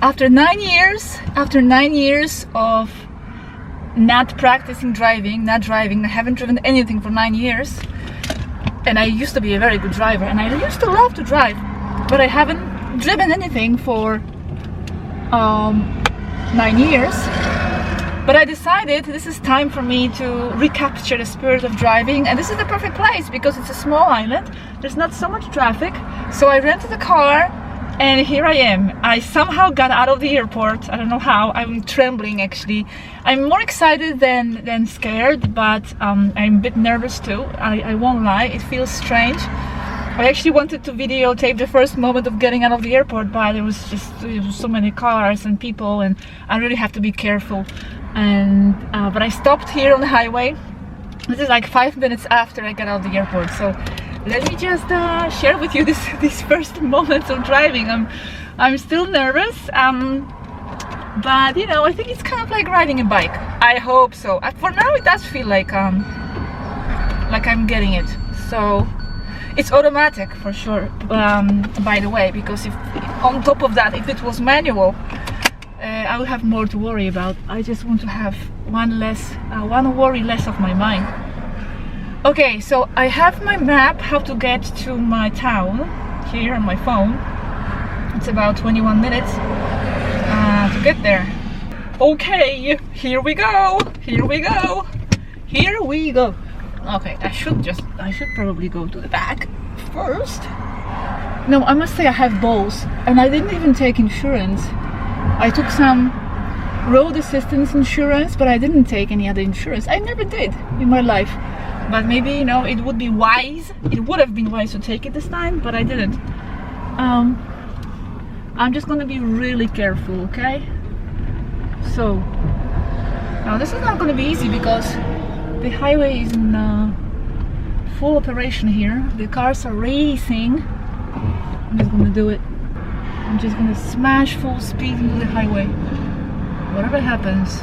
After 9 years of not practicing driving, I haven't driven anything for 9 years. And I used to be a very good driver, and I used to love to drive, but I haven't driven anything for 9 years. But I decided this is time for me to recapture the spirit of driving, and this is the perfect place because it's a small island. There's not so much traffic, so I rented a car, and here I am. I somehow got out of the airport. I don't know how. I'm trembling actually. I'm more excited than scared, but I'm a bit nervous too. I won't lie. It feels strange. I actually wanted to videotape the first moment of getting out of the airport, but there was so many cars and people, and I really have to be careful. And but I stopped here on the highway. This is like 5 minutes after I got out of the airport, so let me just share with you these first moments of driving. I'm still nervous, but you know, I think it's kind of like riding a bike. I hope so. For now, it does feel like I'm getting it. So it's automatic for sure. By the way, because if on top of that, if it was manual, I will have more to worry about. I just want to have one worry less of my mind. Okay, so I have my map how to get to my town here on my phone. It's about 21 minutes to get there. Okay, here we go. Okay, I should probably go to the back first. No, I must say I have balls, and I didn't even take insurance. I took some road assistance insurance, but I didn't take any other insurance. I never did in my life. But maybe, you know, it would have been wise to take it this time, but I didn't. I'm just gonna be really careful, okay? So, now this is not gonna be easy because the highway is in full operation here. The cars are racing. I'm just gonna do it. I'm just gonna smash full speed into the highway. Whatever happens.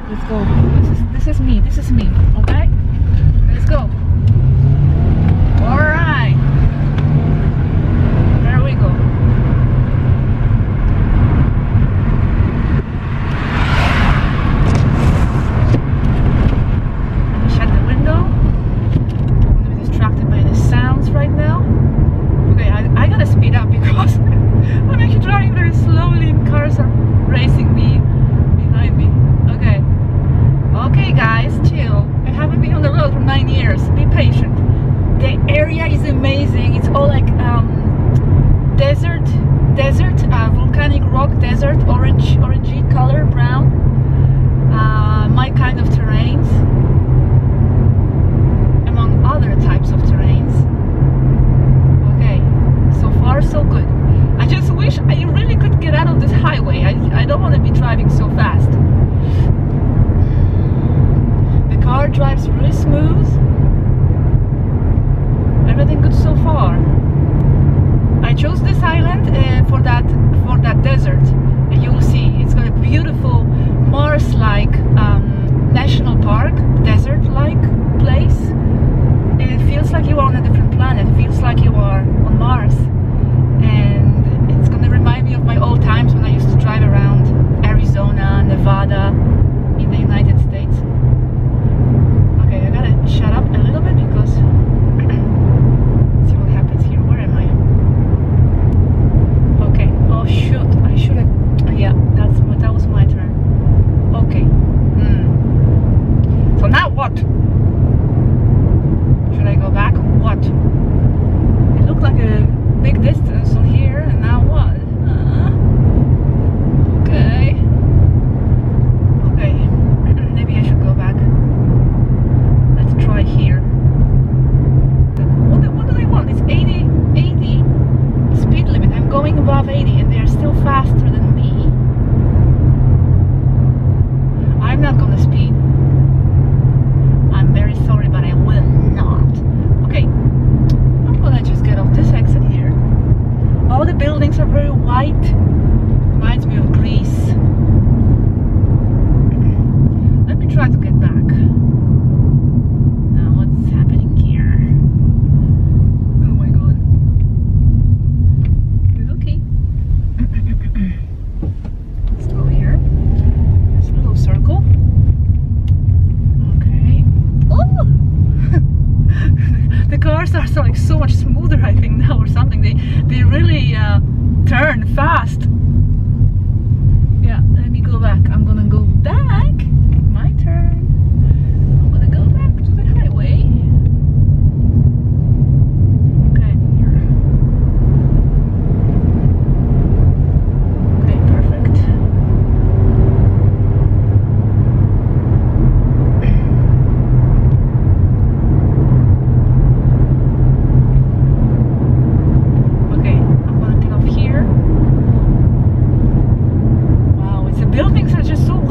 Let's go. This is me, okay? Let's go. Alright. There we go. Shut the window. I'm gonna be distracted by the sounds right now. Okay, I gotta speed up because I'm actually driving very slowly and cars are racing me behind me. Okay, guys, chill. I haven't been on the road for 9 years.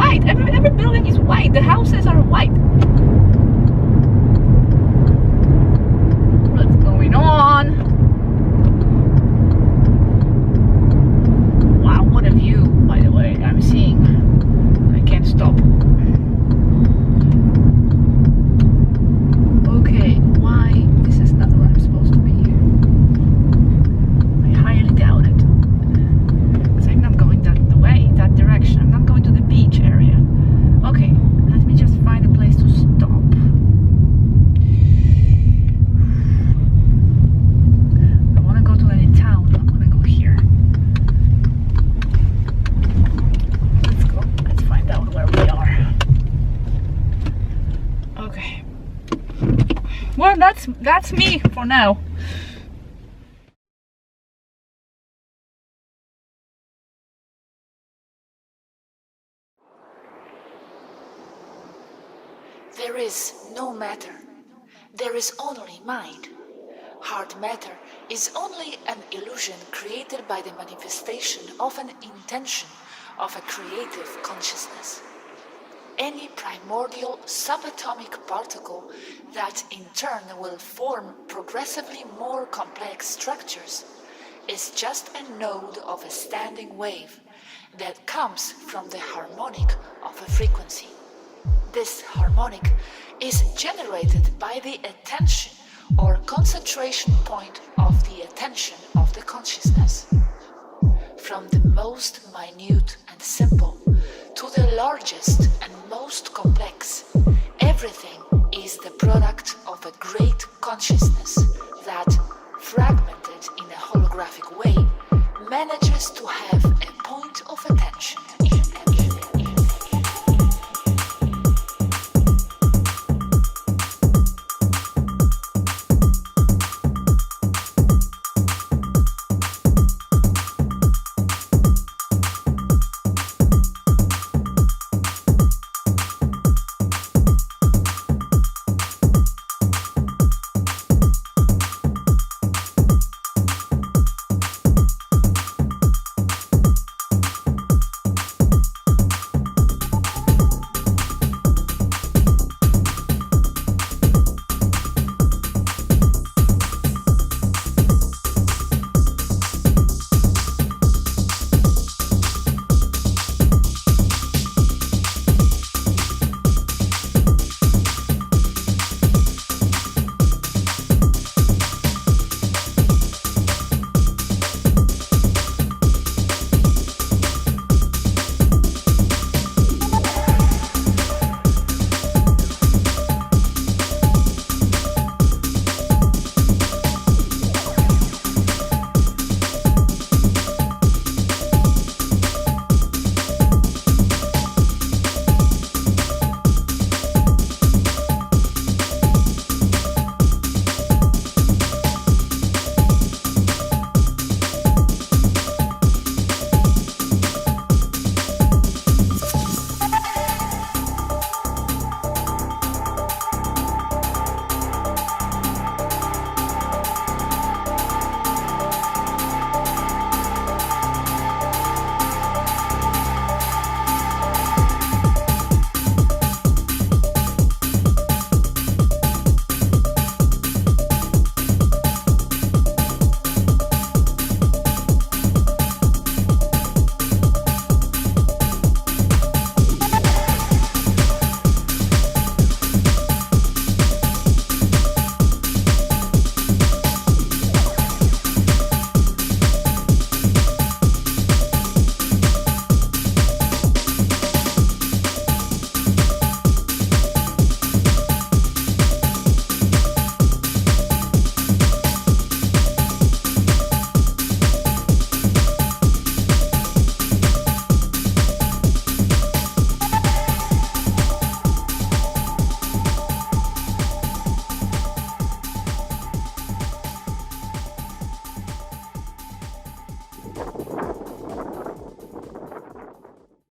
white. Every building is white. The houses are white. What's going on? Wow, what a view, by the way, I'm seeing. I can't stop. Okay, why? This is not where I'm supposed to be. I highly doubt it. Because I'm not going that direction. I'm not going to the beach area. Okay, let me just find a place to stop. I want to go to any town. I'm going to go here. Let's go. Let's find out where we are. Okay. Well, that's me for now. There is no matter. There is only mind. Hard matter is only an illusion created by the manifestation of an intention of a creative consciousness. Any primordial subatomic particle that in turn will form progressively more complex structures is just a node of a standing wave that comes from the harmonic of a frequency. This harmonic is generated by the attention or concentration point of the attention of the consciousness. From the most minute and simple to the largest